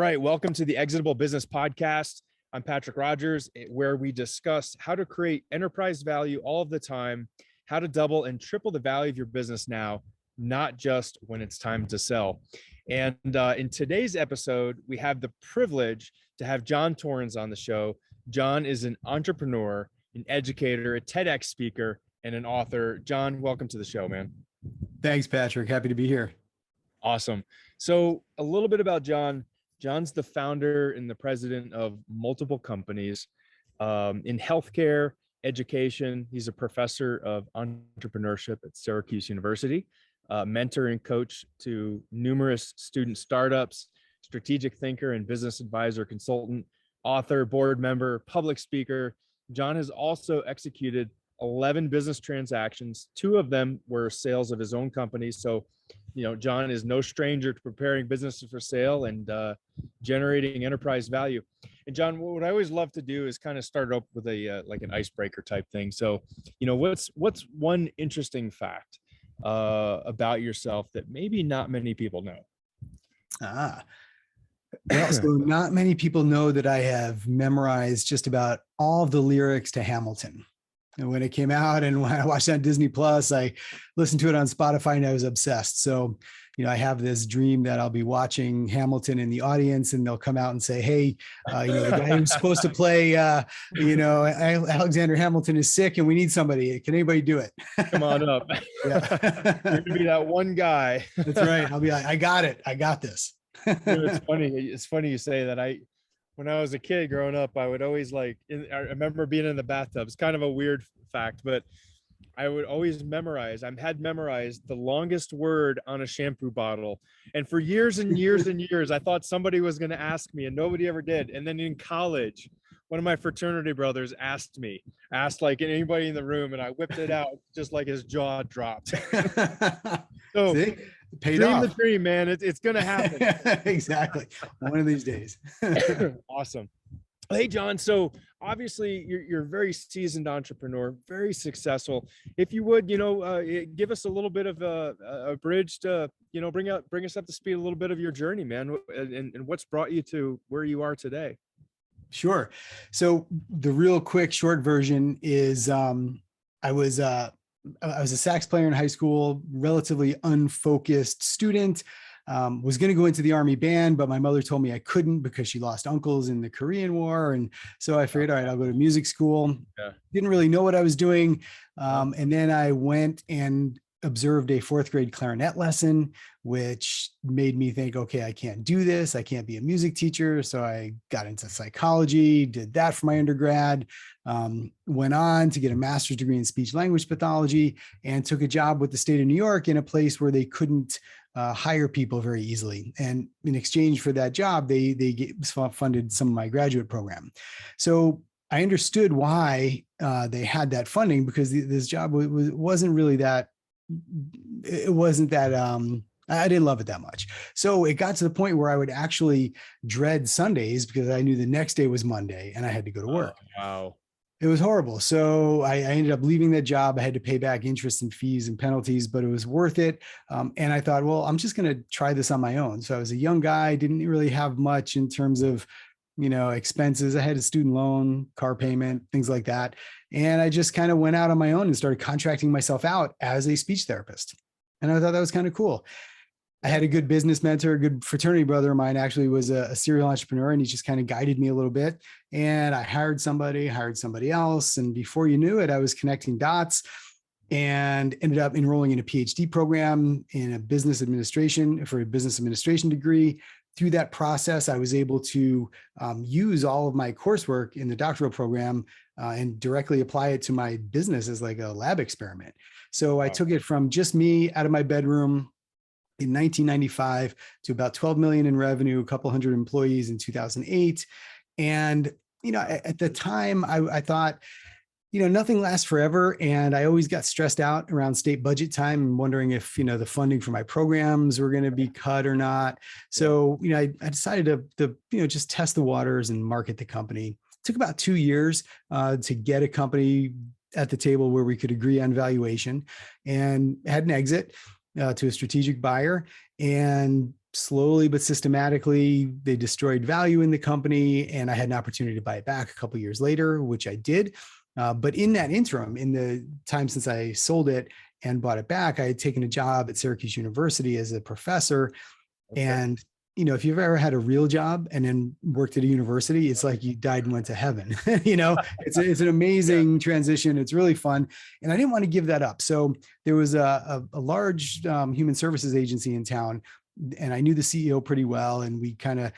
right, welcome to the Exitable Business Podcast. I'm Patrick Rogers, where we discuss how to create enterprise value all of the time, how to double and triple the value of your business now, not just when it's time to sell. And in today's episode, we have the privilege to have John Torrens on the show. John is an entrepreneur, an educator, a TEDx speaker, and an author. John, welcome to the show, man. Thanks, Patrick. Happy to be here. Awesome. So a little bit about John. John's the founder and the president of multiple companies in healthcare, education. He's a professor of entrepreneurship at Syracuse University, mentor and coach to numerous student startups, strategic thinker and business advisor, consultant, author, board member, public speaker. John has also executed 11 business transactions. 2 of them were sales of his own company. So, John is no stranger to preparing businesses for sale and generating enterprise value. And John, what I always love to do is kind of start up with a like an icebreaker type thing. So, what's one interesting fact about yourself that maybe not many people know? Well, so not many people know that I have memorized just about all of the lyrics to Hamilton. And when it came out and when I watched it on Disney Plus, I listened to it on Spotify and I was obsessed. So, I have this dream that I'll be watching Hamilton in the audience and they'll come out and say, hey, the guy who's supposed to play, Alexander Hamilton is sick and we need somebody. Can anybody do it? Come on up. Yeah. You're gonna be that one guy. That's right. I'll be like, I got it. I got this. It's funny. It's funny you say that. When I was a kid growing up, I would always I remember being in the bathtub. It's kind of a weird fact, but I would always had memorized the longest word on a shampoo bottle. And for years and years and years, I thought somebody was going to ask me and nobody ever did. And then in college, one of my fraternity brothers asked like anybody in the room, and I whipped it out just like his jaw dropped. So see? Paid dream off. the dream, man. It's going to happen. Exactly. One of these days. Awesome. Hey, John. So obviously you're a very seasoned entrepreneur, very successful. If you would, give us a little bit of a bridge to, bring us up to speed a little bit of your journey, man, and what's brought you to where you are today. Sure. So the real quick short version is I was a sax player in high school, relatively unfocused student. Was going to go into the Army band, but my mother told me I couldn't because she lost uncles in the Korean War. And so I figured, all right, I'll go to music school. Yeah. Didn't really know what I was doing. And then I went and observed a 4th grade clarinet lesson, which made me think, okay, I can't do this. I can't be a music teacher. So I got into psychology, did that for my undergrad, went on to get a master's degree in speech language pathology, and took a job with the state of New York in a place where they couldn't hire people very easily. And in exchange for that job, they funded some of my graduate program. So I understood why they had that funding, because this job wasn't really that, I didn't love it that much. So it got to the point where I would actually dread Sundays because I knew the next day was Monday and I had to go to work. Oh, wow. It was horrible. So I ended up leaving that job. I had to pay back interest and fees and penalties, but it was worth it. And I thought, well, I'm just going to try this on my own. So I was a young guy, didn't really have much in terms of, expenses. I had a student loan, car payment, things like that. And I just kind of went out on my own and started contracting myself out as a speech therapist. And I thought that was kind of cool. I had a good business mentor, a good fraternity brother of mine actually was a serial entrepreneur, and he just kind of guided me a little bit. And I hired somebody else. And before you knew it, I was connecting dots and ended up enrolling in a PhD program in a business administration for a business administration degree. Through that process, I was able to use all of my coursework in the doctoral program and directly apply it to my business as like a lab experiment. So I took it from just me out of my bedroom in 1995 to about 12 million in revenue, a couple hundred employees in 2008. And, at the time I thought, nothing lasts forever. And I always got stressed out around state budget time and wondering if, the funding for my programs were going to be cut or not. So, I decided to just test the waters and market the company. It took about 2 years to get a company at the table where we could agree on valuation, and had an exit to a strategic buyer, and slowly but systematically, they destroyed value in the company, and I had an opportunity to buy it back a couple of years later, which I did. But in that interim, in the time since I sold it and bought it back, I had taken a job at Syracuse University as a professor. Okay. And, if you've ever had a real job and then worked at a university, it's like you died and went to heaven. It's an amazing transition. It's really fun. And I didn't want to give that up. So there was a large human services agency in town, and I knew the CEO pretty well. And we kind of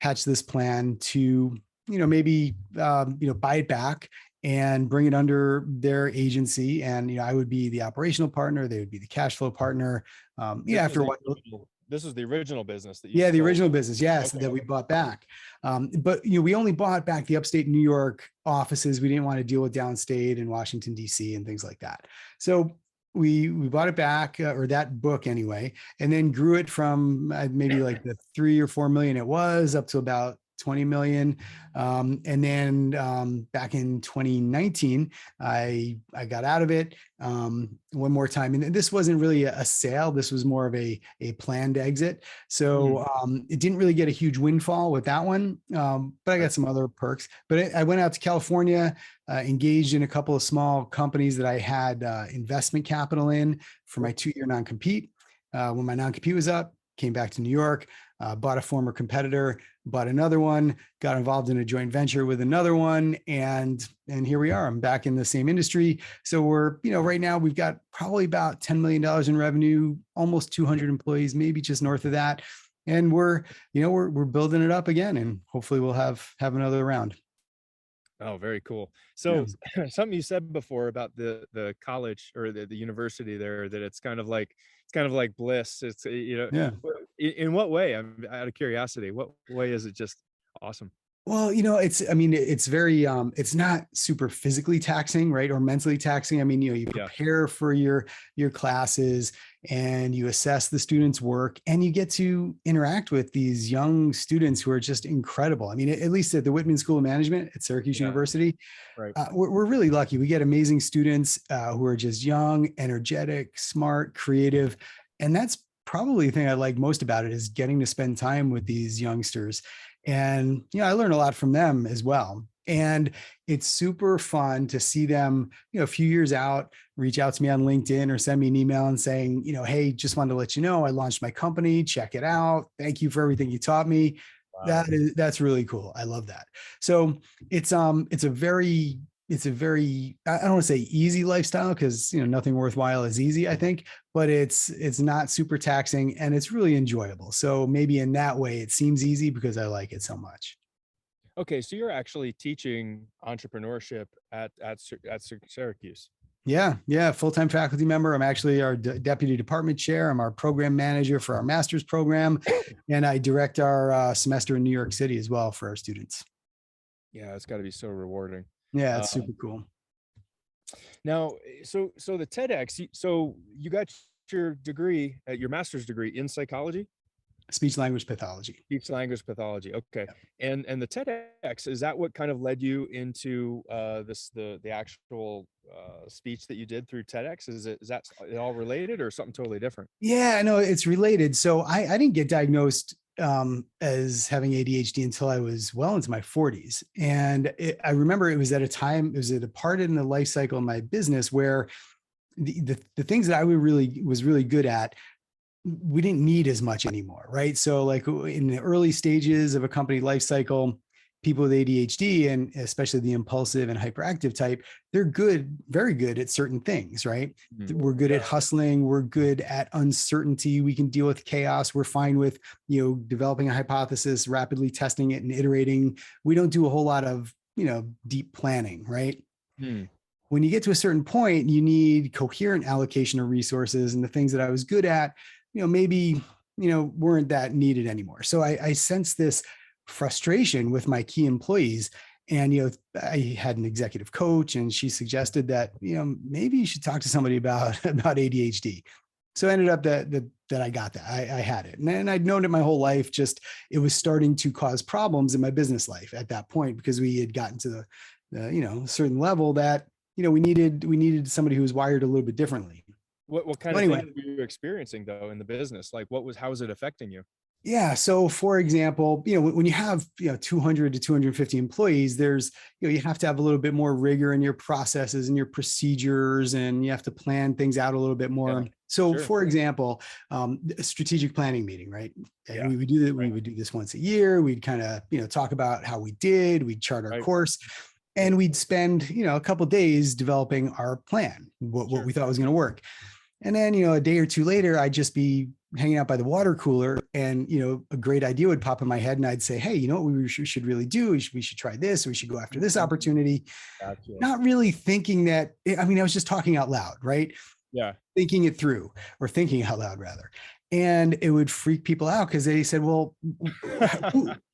hatched this plan to, maybe, buy it back and bring it under their agency. And, I would be the operational partner. They would be the cash flow partner. After a while. This was the original business that you the sold. original business. Yes. Okay. That we bought back. But, we only bought back the upstate New York offices. We didn't want to deal with downstate and Washington, DC and things like that. So we bought it back, or that book anyway, and then grew it from maybe like the 3 or 4 million it was up to about 20 million. And then back in 2019, I got out of it one more time. And this wasn't really a sale. This was more of a planned exit. So it didn't really get a huge windfall with that one. But I got some other perks. But I went out to California, engaged in a couple of small companies that I had investment capital in for my 2-year non-compete. When my non-compete was up, came back to New York, bought a former competitor, bought another one, got involved in a joint venture with another one. And here we are. I'm back in the same industry. So we're, right now we've got probably about $10 million in revenue, almost 200 employees, maybe just north of that. And we're building it up again, and hopefully we'll have another round. Oh, very cool. So something you said before about the college or the university there, that it's kind of like bliss. It's, in what way? I'm out of curiosity. What way is it just awesome? Well, it's very, it's not super physically taxing, right? Or mentally taxing. I mean, you prepare for your classes and you assess the students' work, and you get to interact with these young students who are just incredible. I mean, at least at the Whitman School of Management at Syracuse University, right. We're really lucky. We get amazing students who are just young, energetic, smart, creative. And that's probably the thing I like most about it, is getting to spend time with these youngsters. And, I learn a lot from them as well. And it's super fun to see them, a few years out, reach out to me on LinkedIn or send me an email and saying, hey, just wanted to let you know, I launched my company, check it out. Thank you for everything you taught me. Wow. That's really cool. I love that. So it's a very, I don't want to say easy lifestyle, because, nothing worthwhile is easy, I think, but it's not super taxing and it's really enjoyable. So maybe in that way it seems easy because I like it so much. Okay. So you're actually teaching entrepreneurship at Syracuse. Yeah. Full-time faculty member. I'm actually our deputy department chair. I'm our program manager for our master's program. And I direct our semester in New York City as well for our students. Yeah. It's gotta be so rewarding. Yeah, it's super cool. Now, so the TEDx, so you got your degree, your master's degree in psychology? Speech language pathology. Speech language pathology. Okay. Yeah. And the TEDx, is that what kind of led you into the actual speech that you did through TEDx? Is that all related or something totally different? Yeah, no, it's related. So I didn't get diagnosed as having ADHD until I was well into my 40s. And I remember it was at a part in the life cycle of my business where the things that I was really good at, we didn't need as much anymore, right? So like in the early stages of a company life cycle, people with ADHD, and especially the impulsive and hyperactive type, they're very good at certain things, right? Mm-hmm. We're good at hustling. We're good at uncertainty. We can deal with chaos. We're fine with, developing a hypothesis, rapidly testing it and iterating. We don't do a whole lot of, deep planning, right? When you get to a certain point, you need coherent allocation of resources, and the things that I was good at, maybe, weren't that needed anymore. So I sensed this frustration with my key employees. And, I had an executive coach, and she suggested that, maybe you should talk to somebody about ADHD. So I ended up that I got that. I had it. And I'd known it my whole life, just it was starting to cause problems in my business life at that point, because we had gotten to the certain level that, we needed somebody who was wired a little bit differently. What kind of things were you experiencing though in the business? Like how was it affecting you? Yeah. So for example, when you have, 200 to 250 employees, there's, you have to have a little bit more rigor in your processes and your procedures, and you have to plan things out a little bit Yeah, more. So sure. for example, a strategic planning meeting, right? And Yeah, we would do that. We right, would do this once a year. We'd kind of, talk about how we did, we'd chart our right, course, right. and we'd spend, a couple of days developing our plan, what Sure. we thought was going to work. And then, a day or two later, I'd just be hanging out by the water cooler, and, a great idea would pop in my head, and I'd say, hey, what we should really do? We should try this. We should go after this Mhm. opportunity. Gotcha. Not really thinking that, I mean, I was just talking out loud, right? Yeah. Thinking it through, or thinking out loud rather. And it would freak people out because they said, well,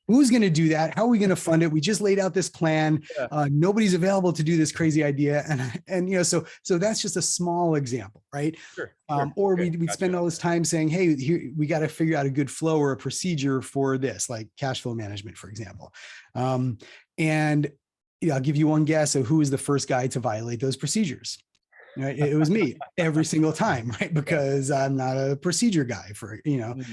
who's going to do that? How are we going to fund it? We just laid out this plan. Yeah. Nobody's available to do this crazy idea. And so that's just a small example, right? Sure. Sure. Or Okay. we'd spend Gotcha. all this time saying, hey, here, we got to figure out a good flow or a procedure for this, like cash flow management, for example. And I'll give you one guess of who was the first guy to violate those procedures. Right? It was me every single time, right? Because I'm not a procedure guy for, Mhm.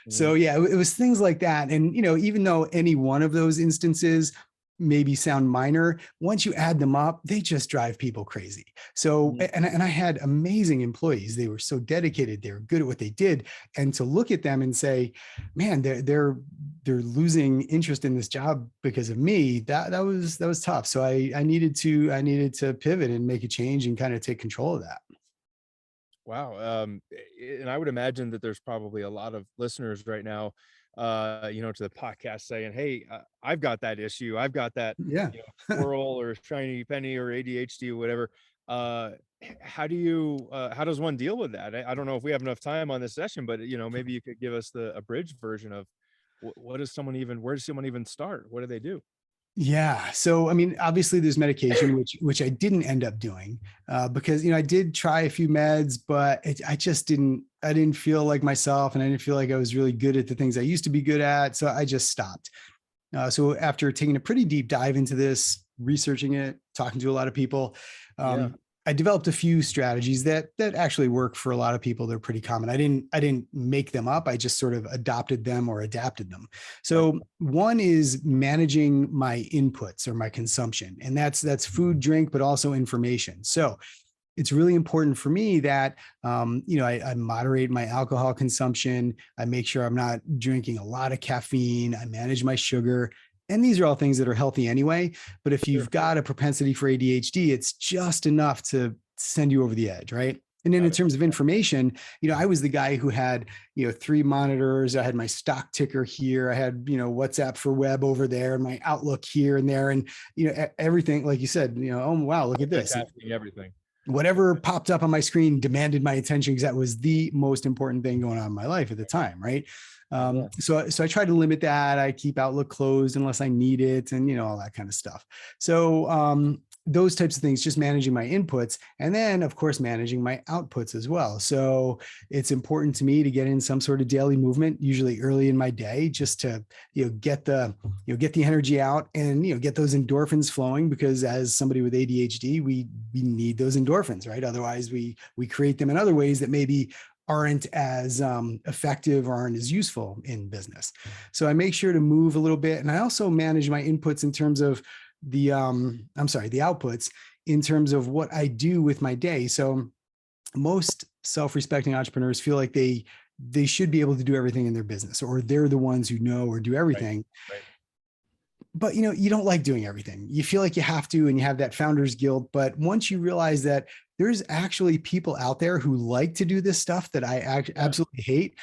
so Mhm. yeah, it was things like that. And, even though any one of those instances maybe sound minor, once you add them up, they just drive people crazy. So, Mhm. and I had amazing employees. They were so dedicated. They were good at what they did. And to look at them and say, man, they're losing interest in this job because of me, that was tough. So I needed to pivot and make a change and kind of take control of that. Wow. And I would imagine that there's probably a lot of listeners right now, to the podcast saying, hey, I've got that issue. I've got that, Yeah. squirrel or shiny penny or ADHD or whatever. Uh, how does one deal with that? I don't know if we have enough time on this session, but, maybe you could give us the abridged version of what does someone even, where does someone even start? What do they do? Yeah. So, I mean, obviously there's medication, which I didn't end up doing because, I did try a few meds, but I didn't feel like myself, and I didn't feel like I was really good at the things I used to be good at. So I just stopped. So after taking a pretty deep dive into this, researching it, talking to a lot of people, Yeah. I developed a few strategies that actually work for a lot of people. They're pretty common. I didn't make them up. I just sort of adopted them or adapted them. Okay. So one is managing my inputs or my consumption, and that's food, drink, but also information. So it's really important for me that I moderate my alcohol consumption. I make sure I'm not drinking a lot of caffeine. I manage my sugar. And these are all things that are healthy anyway. But if Sure. you've got a propensity for ADHD, it's just enough to send you over the edge, right? And then in Got it. terms of information, I was the guy who had, 3 monitors. I had my stock ticker here. I had, WhatsApp for web over there, and my Outlook here and there. And, everything, like you said, oh, wow, look at this. Multitasking everything. Whatever popped up on my screen demanded my attention because that was the most important thing going on in my life at the time, right? Yeah. So I try to limit that. I keep Outlook closed unless I need it, and all that kind of stuff. So those types of things, just managing my inputs, and then of course managing my outputs as well. So it's important to me to get in some sort of daily movement, usually early in my day, just to get the energy out, and get those endorphins flowing, because as somebody with ADHD, we need those endorphins, right? Otherwise we create them in other ways that maybe aren't as effective or aren't as useful in business. So I make sure to move a little bit, and I also manage my inputs in terms of the outputs in terms of what I do with my day. So most self-respecting entrepreneurs feel like they should be able to do everything in their business, or they're the ones who know or do Right. everything. Right. But you don't like doing everything. You feel like you have to, and you have that founder's guilt. But once you realize that there's actually people out there who like to do this stuff that I Yeah. absolutely hate,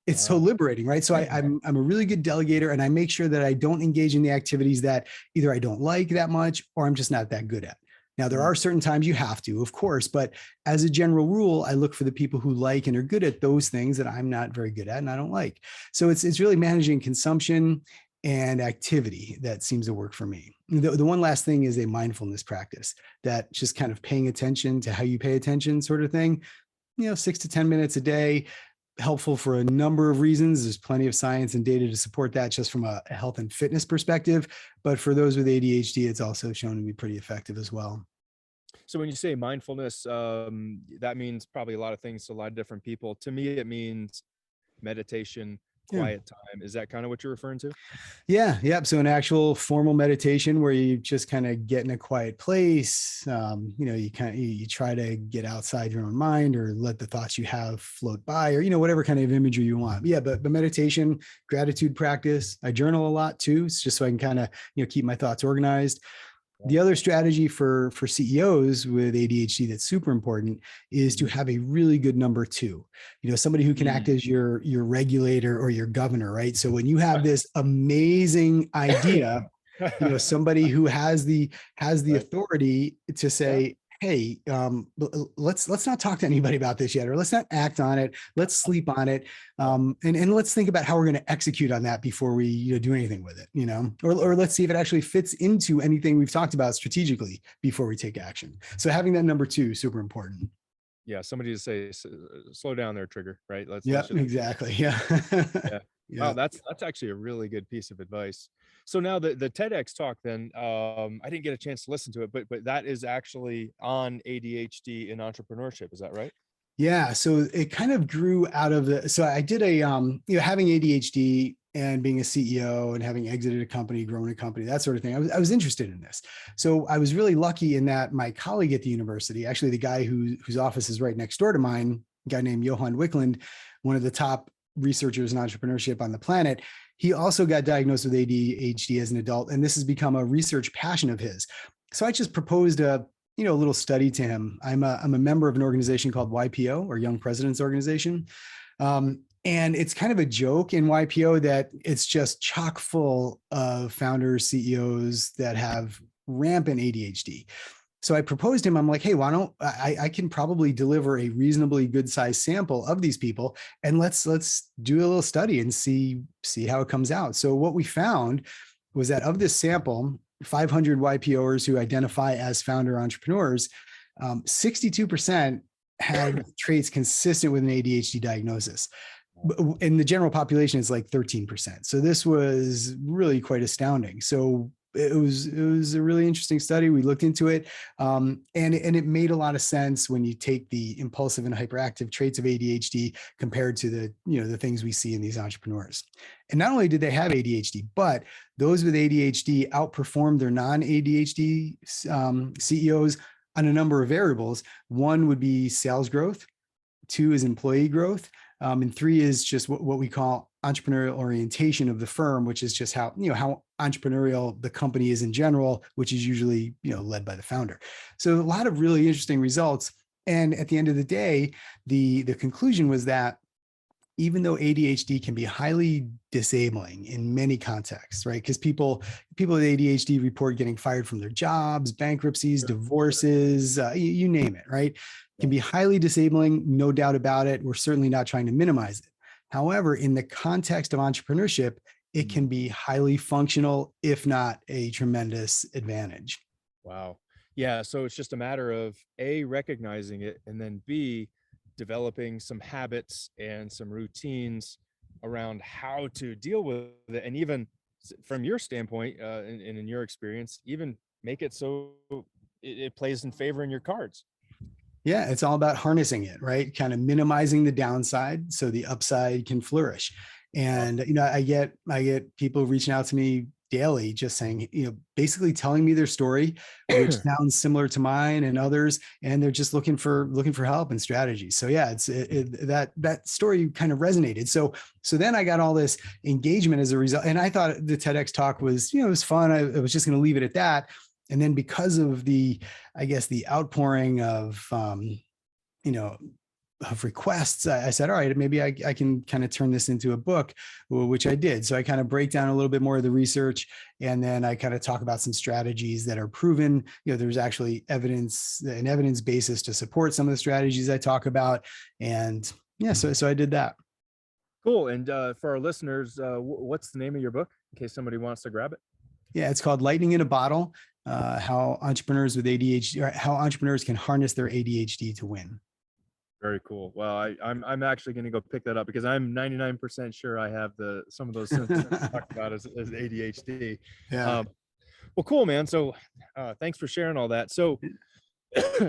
it's so liberating, right? So I'm a really good delegator, and I make sure that I don't engage in the activities that either I don't like that much, or I'm just not that good at. Now, there are certain times you have to, of course, but as a general rule, I look for the people who like and are good at those things that I'm not very good at and I don't like. So it's really managing consumption and activity that seems to work for me. The one last thing is a mindfulness practice, that just kind of paying attention to how you pay attention sort of thing. 6 to 10 minutes a day, helpful for a number of reasons. There's plenty of science and data to support that just from a health and fitness perspective. But for those with ADHD, it's also shown to be pretty effective as well. So when you say mindfulness, that means probably a lot of things to a lot of different people. To me, it means meditation, Yeah. quiet time. Is that kind of what you're referring to? Yeah. Yep. So an actual formal meditation where you just kind of get in a quiet place. You try to get outside your own mind or let the thoughts you have float by, or, whatever kind of imagery you want. Yeah. But meditation, gratitude practice, I journal a lot too. It's just so I can kind of, keep my thoughts organized. The other strategy for CEOs with ADHD that's super important is to have a really good number two, somebody who can act as your regulator or your governor, right? So when you have this amazing idea, somebody who has the authority to say, hey, let's not talk to anybody about this yet, or let's not act on it. Let's sleep on it. And let's think about how we're going to execute on that before we do anything with it, or let's see if it actually fits into anything we've talked about strategically before we take action. So having that number two, super important. Yeah. Somebody to say, slow down there, Trigger, right? Exactly. Yeah. Yeah. Wow, that's actually a really good piece of advice. So now the TEDx talk, then I didn't get a chance to listen to it, but that is actually on ADHD and entrepreneurship. Is that right? Yeah. So it kind of grew out of so I did having ADHD and being a CEO and having exited a company, grown a company, that sort of thing. I was interested in this. So I was really lucky in that my colleague at the university, actually the guy whose office is right next door to mine, a guy named Johan Wickland, one of the top researchers in entrepreneurship on the planet, he also got diagnosed with ADHD as an adult, and this has become a research passion of his. So I just proposed a little study to him. I'm a member of an organization called YPO, or Young Presidents Organization. And it's kind of a joke in YPO that it's just chock full of founders, CEOs that have rampant ADHD. So I proposed to him, I'm like, hey, why don't I can probably deliver a reasonably good sized sample of these people, and let's do a little study and see how it comes out. So what we found was that of this sample, 500 YPOers who identify as founder entrepreneurs, 62% had traits consistent with an ADHD diagnosis. And the general population is like 13%. So this was really quite astounding. So it was a really interesting study. We looked into it, and it made a lot of sense when you take the impulsive and hyperactive traits of ADHD compared to the things we see in these entrepreneurs. And not only did they have ADHD, but those with ADHD outperformed their non-ADHD CEOs on a number of variables. One would be sales growth, two is employee growth, and three is just what we call entrepreneurial orientation of the firm, which is just how entrepreneurial the company is in general, which is usually led by the founder. So a lot of really interesting results. And at the end of the day, the conclusion was that even though ADHD can be highly disabling in many contexts, right? Because people with ADHD report getting fired from their jobs, bankruptcies, divorces, you name it, right? Can be highly disabling, no doubt about it. We're certainly not trying to minimize it. However, in the context of entrepreneurship, it can be highly functional, if not a tremendous advantage. Wow. Yeah. So it's just a matter of A, recognizing it, and then B, developing some habits and some routines around how to deal with it. And even from your standpoint, and in your experience, even make it so it plays in favor in your cards. Yeah, it's all about harnessing it, right? Kind of minimizing the downside so the upside can flourish. And I get people reaching out to me daily, just saying, basically telling me their story, which sounds similar to mine and others, and they're just looking for help and strategies. So yeah, that story kind of resonated. So then I got all this engagement as a result, and I thought the TEDx talk was, it was fun. I was just going to leave it at that. And then because of the outpouring of requests, I said, all right, maybe I can kind of turn this into a book, which I did. So I kind of break down a little bit more of the research, and then I kind of talk about some strategies that are proven. There's actually an evidence basis to support some of the strategies I talk about. And yeah, so I did that. Cool. And for our listeners, what's the name of your book in case somebody wants to grab it? Yeah, it's called Lightning in a Bottle, how entrepreneurs with ADHD, or how entrepreneurs can harness their ADHD to win. Very cool. Well, I'm actually going to go pick that up because I'm 99% sure I have some of those symptoms talked about as ADHD. Yeah. Well, cool, man. So thanks for sharing all that. So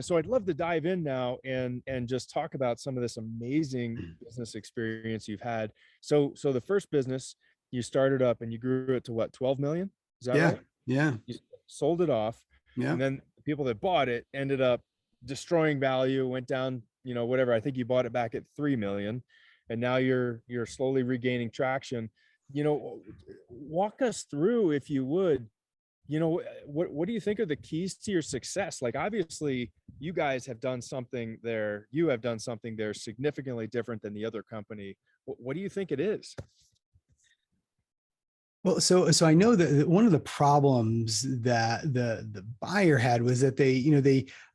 So I'd love to dive in now and just talk about some of this amazing business experience you've had. So the first business you started up and you grew it to what, 12 million? Is that Yeah. right? Yeah. You sold it off, Yeah. and then the people that bought it ended up destroying value, went down, whatever. I think you bought it back at 3 million, and now you're slowly regaining traction. Walk us through, if you would, what do you think are the keys to your success? Like, obviously you guys have done something there. You have done something there significantly different than the other company. What do you think it is? Well, so I know that one of the problems that the buyer had was that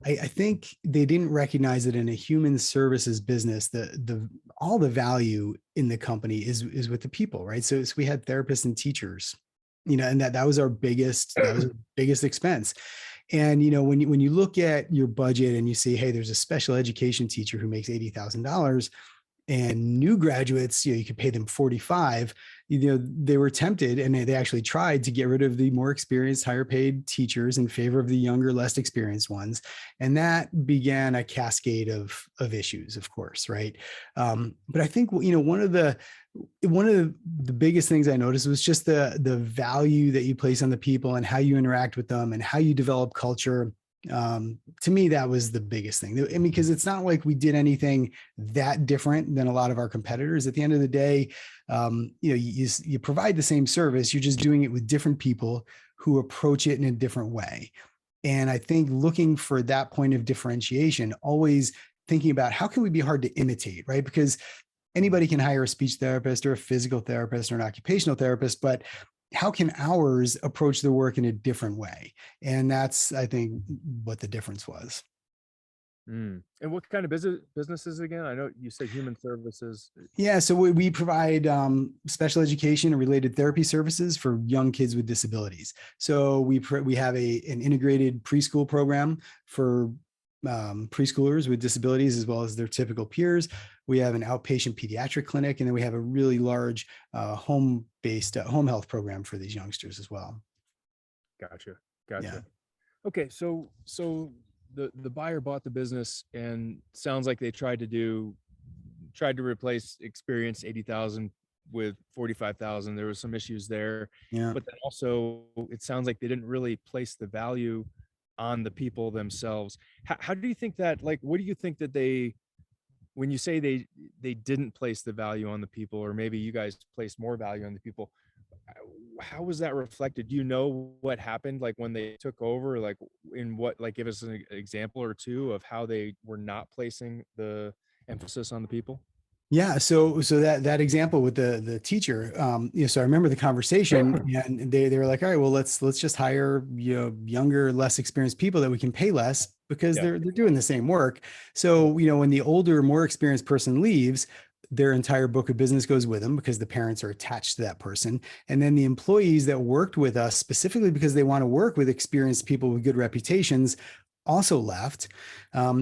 I think they didn't recognize that in a human services business, the all the value in the company is with the people, right? So we had therapists and teachers, and that was our biggest expense. And when you look at your budget and you see, hey, there's a special education teacher who makes $80,000, and new graduates, you could pay them 45, they were tempted, and they actually tried to get rid of the more experienced, higher paid teachers in favor of the younger, less experienced ones. And that began a cascade of issues, of course. Right. But I think, one of the biggest things I noticed was just the value that you place on the people and how you interact with them and how you develop culture. To me, that was the biggest thing. I mean, because it's not like we did anything that different than a lot of our competitors. At the end of the day, you provide the same service, you're just doing it with different people who approach it in a different way. And I think looking for that point of differentiation, always thinking about how can we be hard to imitate, right? Because anybody can hire a speech therapist or a physical therapist or an occupational therapist, but how can ours approach their work in a different way? And that's, I think, what the difference was. And what kind of businesses again? I know you said human services. Yeah, so we provide special education and related therapy services for young kids with disabilities. So we have an integrated preschool program for preschoolers with disabilities as well as their typical peers. We have an outpatient pediatric clinic, and then we have a really large home-based home health program for these youngsters as well. Gotcha. Yeah. Okay, so the buyer bought the business, and sounds like they tried to replace experienced 80,000 with 45,000. There was some issues there. Yeah. But then also it sounds like they didn't really place the value on the people themselves. How do you think that, like, what do you think that when you say they didn't place the value on the people, or maybe you guys placed more value on the people, how was that reflected? Do you know what happened, like when they took over, like give us an example or two of how they were not placing the emphasis on the people? Yeah. So that example with the teacher, so I remember the conversation, and they were like, all right, well, let's just hire, younger, less experienced people that we can pay less because Yeah. they're doing the same work. So, when the older, more experienced person leaves, their entire book of business goes with them because the parents are attached to that person. And then the employees that worked with us specifically because they want to work with experienced people with good reputations also left.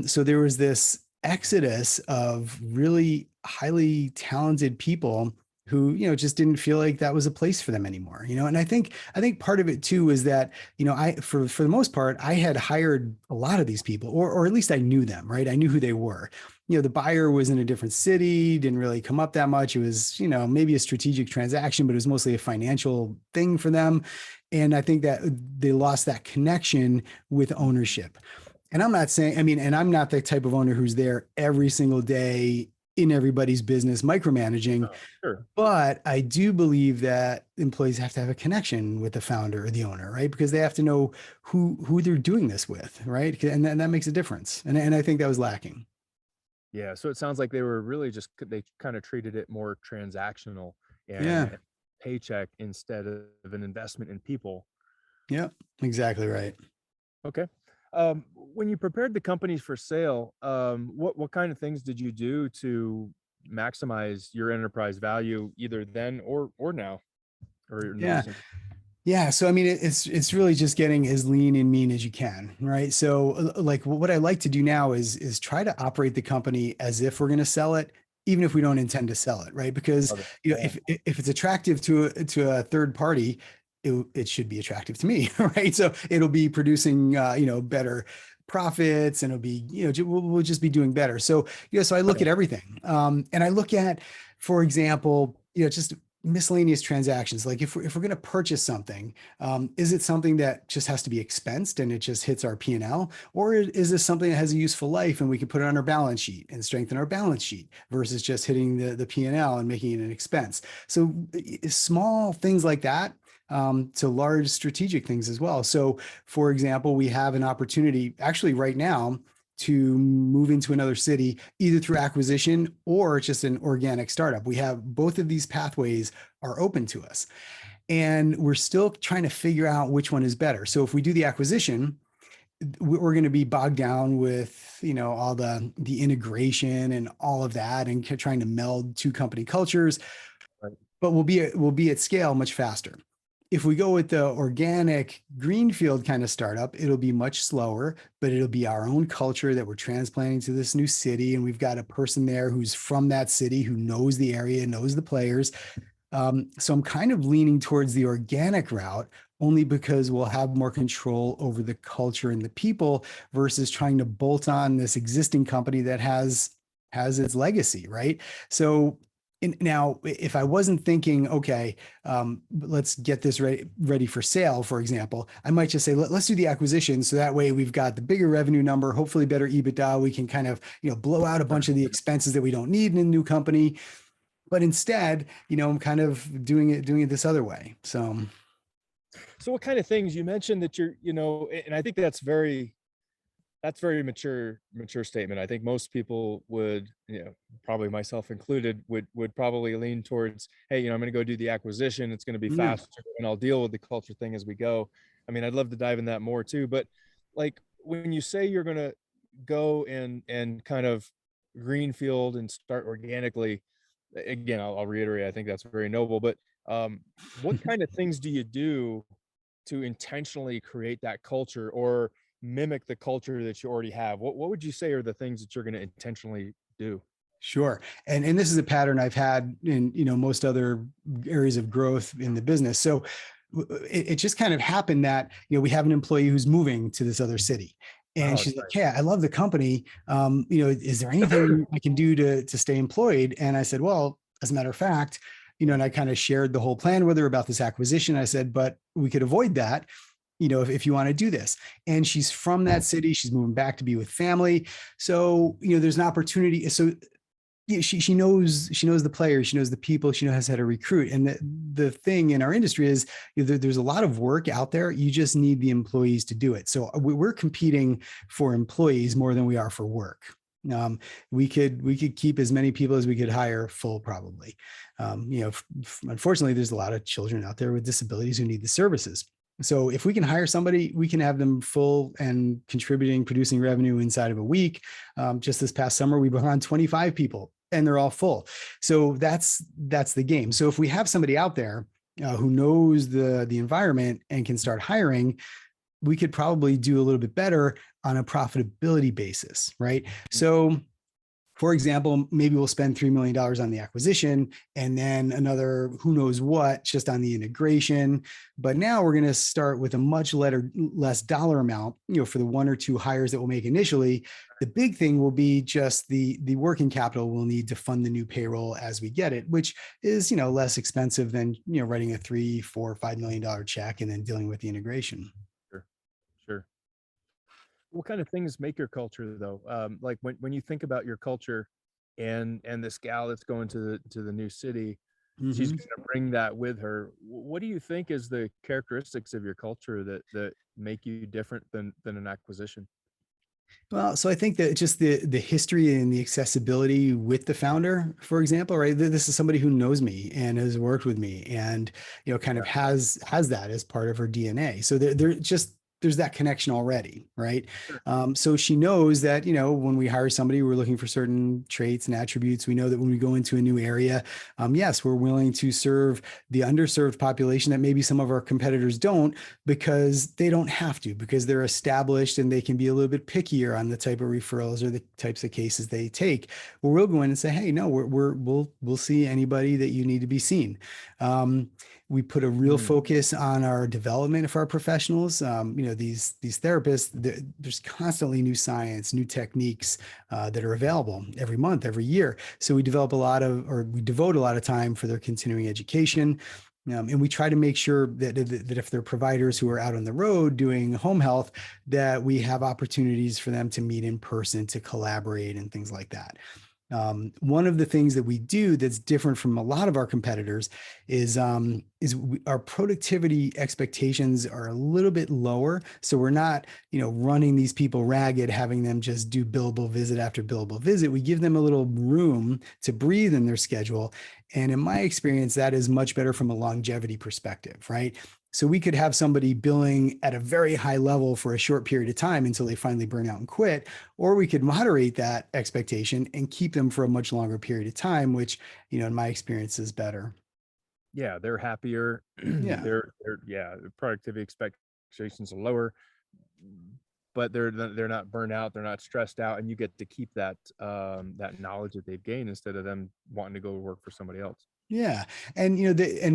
So there was this exodus of really highly talented people who, just didn't feel like that was a place for them anymore, and I think part of it too is that, for the most part, I had hired a lot of these people, or at least I knew them, right? I knew who they were. The buyer was in a different city, didn't really come up that much. It was, maybe a strategic transaction, but it was mostly a financial thing for them. And I think that they lost that connection with ownership. And I'm not saying, and I'm not the type of owner who's there every single day in everybody's business micromanaging. Oh, sure. But I do believe that employees have to have a connection with the founder or the owner, right? Because they have to know who they're doing this with, right? And then that makes a difference. And I think that was lacking. Yeah. So it sounds like they were really they kind of treated it more transactional Yeah. and paycheck instead of an investment in people. Yeah, exactly right. Okay. When you prepared the companies for sale, what kind of things did you do to maximize your enterprise value, either then or now, or in the Yeah. recent? Yeah. So, it's really just getting as lean and mean as you can. Right. So like what I like to do now is try to operate the company as if we're going to sell it, even if we don't intend to sell it. Right. Because, if it's attractive to a third party, it should be attractive to me. Right. So it'll be producing, better profits, and it'll be, we'll just be doing better. So, so I look at everything. And I look at, for example, just miscellaneous transactions. Like if we're going to purchase something, is it something that just has to be expensed and it just hits our P&L? Or is this something that has a useful life and we can put it on our balance sheet and strengthen our balance sheet versus just hitting the P&L and making it an expense? So small things like that, to large strategic things as well. So for example, we have an opportunity actually right now to move into another city, either through acquisition or just an organic startup. We have both of these pathways are open to us. And we're still trying to figure out which one is better. So if we do the acquisition, we're going to be bogged down with, all the integration and all of that and trying to meld two company cultures, but we'll be at scale much faster. If we go with the organic greenfield kind of startup, it'll be much slower, but it'll be our own culture that we're transplanting to this new city. And we've got a person there who's from that city, who knows the area, knows the players. So I'm kind of leaning towards the organic route, only because we'll have more control over the culture and the people versus trying to bolt on this existing company that has its legacy, right? So now, if I wasn't thinking, okay, let's get this ready for sale, for example, I might just say, let's do the acquisition. So that way we've got the bigger revenue number, hopefully better EBITDA. We can kind of, blow out a bunch of the expenses that we don't need in a new company. But instead, I'm kind of doing it this other way. So what kind of things you mentioned that you're, and I think that's very mature statement. I think most people would, probably myself included, would probably lean towards, hey, I'm going to go do the acquisition. It's going to be faster and I'll deal with the culture thing as we go. I mean, I'd love to dive in that more too, but like when you say you're going to go and kind of greenfield and start organically, again, I'll reiterate, I think that's very noble, but what kind of things do you do to intentionally create that culture or mimic the culture that you already have? What would you say are the things that you're going to intentionally do? Sure. And this is a pattern I've had in, most other areas of growth in the business. So it just kind of happened that, we have an employee who's moving to this other city. And she's like, yeah, I love the company. Is there anything I can do to stay employed? And I said, well, as a matter of fact, and I kind of shared the whole plan with her about this acquisition. I said, but we could avoid that, if you want to do this. And she's from that city. She's moving back to be with family. So, there's an opportunity. So she knows the players, she knows the people, she knows how to recruit. And the thing in our industry is there's a lot of work out there. You just need the employees to do it. So we're competing for employees more than we are for work. We could keep as many people as we could hire full, probably. Unfortunately, there's a lot of children out there with disabilities who need the services. So if we can hire somebody, we can have them full and contributing, producing revenue inside of a week. Just this past summer, we brought on 25 people and they're all full. So that's the game. So if we have somebody out there who knows the environment and can start hiring, we could probably do a little bit better on a profitability basis, right? So for example, maybe we'll spend $3 million on the acquisition and then another, who knows what, just on the integration. But now we're going to start with a much less dollar amount, for the one or two hires that we'll make initially. The big thing will be just the working capital we'll need to fund the new payroll as we get it, which is, less expensive than, writing a $3, $4, $5 million check and then dealing with the integration. Sure. What kind of things make your culture though? Like when you think about your culture and this gal that's going to the new city, she's going to bring that with her. What do you think is the characteristics of your culture that make you different than an acquisition? Well, so I think that just the history and the accessibility with the founder, for example, right? This is somebody who knows me and has worked with me and, kind of has that as part of her DNA. So there's that connection already, right? So she knows that, when we hire somebody, we're looking for certain traits and attributes. We know that when we go into a new area, yes, we're willing to serve the underserved population that maybe some of our competitors don't, because they don't have to, because they're established and they can be a little bit pickier on the type of referrals or the types of cases they take. Well, we'll go in and say, hey, no, we'll see anybody that you need to be seen. We put a real focus on our development of our professionals. These therapists, there's constantly new science, new techniques that are available every month, every year. So we devote a lot of time for their continuing education. And we try to make sure that if they're providers who are out on the road doing home health, that we have opportunities for them to meet in person, to collaborate and things like that. One of the things that we do that's different from a lot of our competitors is our productivity expectations are a little bit lower. So we're not, running these people ragged, having them just do billable visit after billable visit. We give them a little room to breathe in their schedule. And in my experience, that is much better from a longevity perspective, right? So we could have somebody billing at a very high level for a short period of time until they finally burn out and quit, or we could moderate that expectation and keep them for a much longer period of time, which, in my experience is better. Yeah, they're happier. Yeah. Their productivity expectations are lower, but they're not burnt out, they're not stressed out, and you get to keep that knowledge that they've gained instead of them wanting to go work for somebody else. Yeah. And,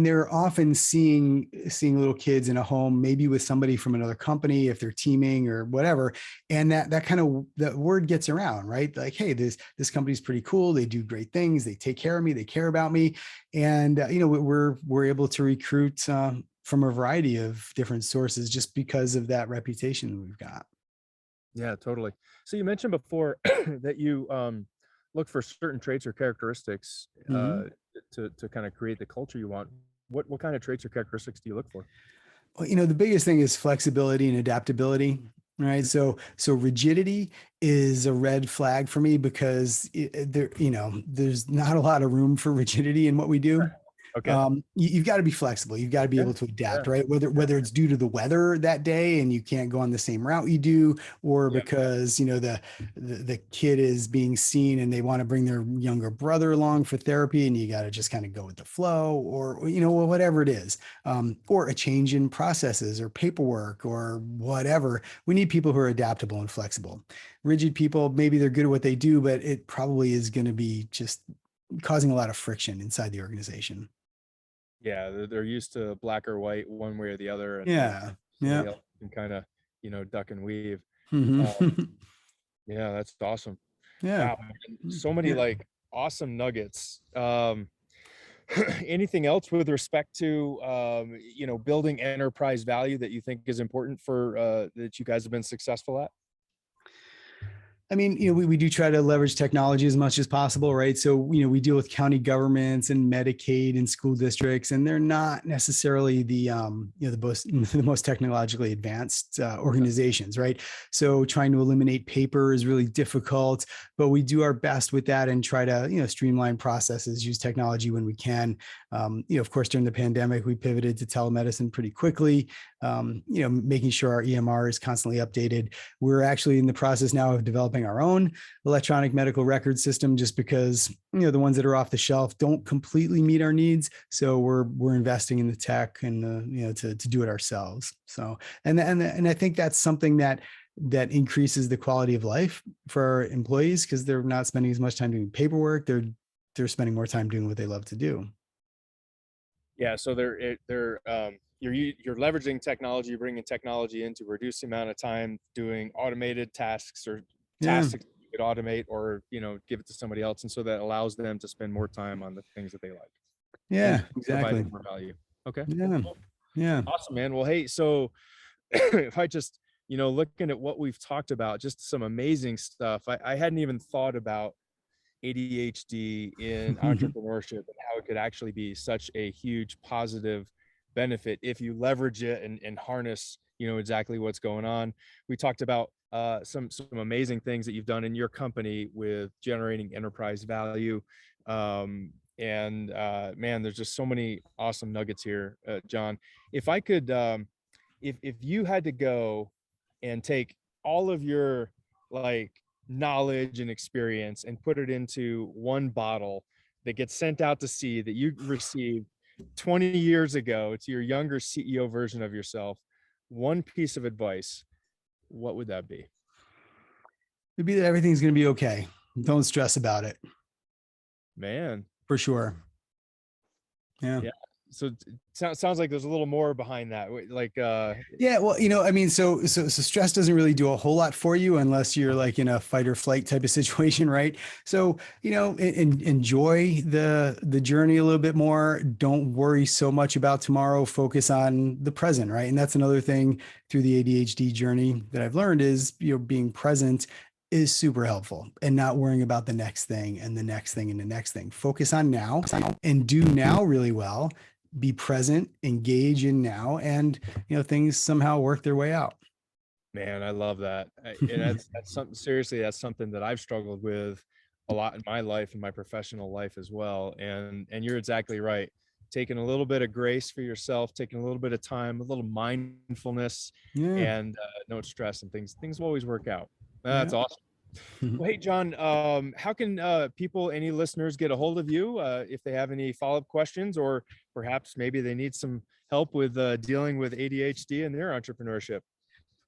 they're often seeing little kids in a home, maybe with somebody from another company, if they're teaming or whatever. And that word gets around, right? Like, hey, this company's pretty cool. They do great things. They take care of me. They care about me. And, we're able to recruit from a variety of different sources just because of that reputation that we've got. Yeah, totally. So you mentioned before that you look for certain traits or characteristics to kind of create the culture you want. What kind of traits or characteristics do you look for? Well, the biggest thing is flexibility and adaptability, right? So rigidity is a red flag for me because there's not a lot of room for rigidity in what we do. Okay. You've got to be flexible. You've got to be able to adapt, right? Whether it's due to the weather that day and you can't go on the same route you do, or because the kid is being seen and they want to bring their younger brother along for therapy, and you got to just kind of go with the flow, or whatever it is, or a change in processes or paperwork or whatever. We need people who are adaptable and flexible. Rigid people, maybe they're good at what they do, but it probably is going to be just causing a lot of friction inside the organization. Yeah, they're used to black or white, one way or the other. And yeah. And kind of, duck and weave. Mm-hmm. Yeah, that's awesome. Yeah. Wow. So many like awesome nuggets. Anything else with respect to, building enterprise value that you think is important for that you guys have been successful at? I mean, we do try to leverage technology as much as possible, right? So, we deal with county governments and Medicaid and school districts, and they're not necessarily the most technologically advanced organizations, right? So trying to eliminate paper is really difficult, but we do our best with that and try to, streamline processes, use technology when we can. Of course, during the pandemic, we pivoted to telemedicine pretty quickly, making sure our EMR is constantly updated. We're actually in the process now of developing our own electronic medical record system, just because the ones that are off the shelf don't completely meet our needs. So we're investing in the tech and to do it ourselves. So and I think that's something that increases the quality of life for our employees, because they're not spending as much time doing paperwork. They're spending more time doing what they love to do. Yeah, so you're leveraging technology, you're bringing technology in to reduce the amount of time doing automated tasks or tasks that you could automate or, give it to somebody else. And so that allows them to spend more time on the things that they like. Yeah, exactly. More value. Okay. Yeah. Cool. Yeah. Awesome, man. Well, hey, so if I just, looking at what we've talked about, just some amazing stuff. I hadn't even thought about ADHD in entrepreneurship and how it could actually be such a huge positive benefit if you leverage it and harness, exactly what's going on. We talked about some amazing things that you've done in your company with generating enterprise value. Man, there's just so many awesome nuggets here, John. If I could, if you had to go and take all of your knowledge and experience and put it into one bottle that gets sent out to sea that you received 20 years ago to your younger CEO version of yourself, one piece of advice, what would that be? It'd be that everything's going to be okay. Don't stress about it. Man. For sure. Yeah. So it sounds like there's a little more behind that. Like, Yeah, well, I mean, so stress doesn't really do a whole lot for you unless you're like in a fight or flight type of situation, right? So, enjoy the journey a little bit more. Don't worry so much about tomorrow. Focus on the present, right? And that's another thing through the ADHD journey that I've learned is, being present is super helpful and not worrying about the next thing and the next thing and the next thing. Focus on now and do now really well. Be present, engage in now, and things somehow work their way out. man, I love that. And that's something, seriously, that's something that I've struggled with a lot in my life and my professional life as well. And you're exactly right. Taking a little bit of grace for yourself, taking a little bit of time, a little mindfulness, Yeah. and no stress, and things will always work out. Yeah. That's awesome. Well, hey, John, how can people, any listeners, get a hold of you if they have any follow-up questions, or perhaps maybe they need some help with dealing with ADHD and their entrepreneurship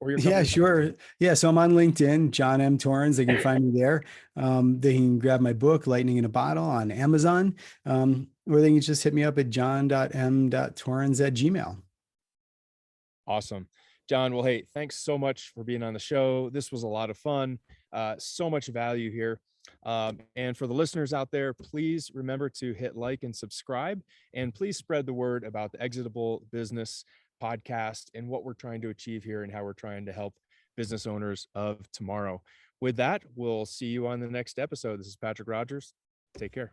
or your Yeah, company? sure. Yeah. So I'm on LinkedIn, John M. Torrens. They can find me there. They can grab my book, Lightning in a Bottle, on Amazon, or they can just hit me up at john.m.torrens@gmail. Awesome. John, well, hey, thanks so much for being on the show. This was a lot of fun. So much value here. And for the listeners out there, please remember to hit like and subscribe, and please spread the word about the Exitable Business Podcast and what we're trying to achieve here and how we're trying to help business owners of tomorrow. With that, we'll see you on the next episode. This is Patrick Rogers. Take care.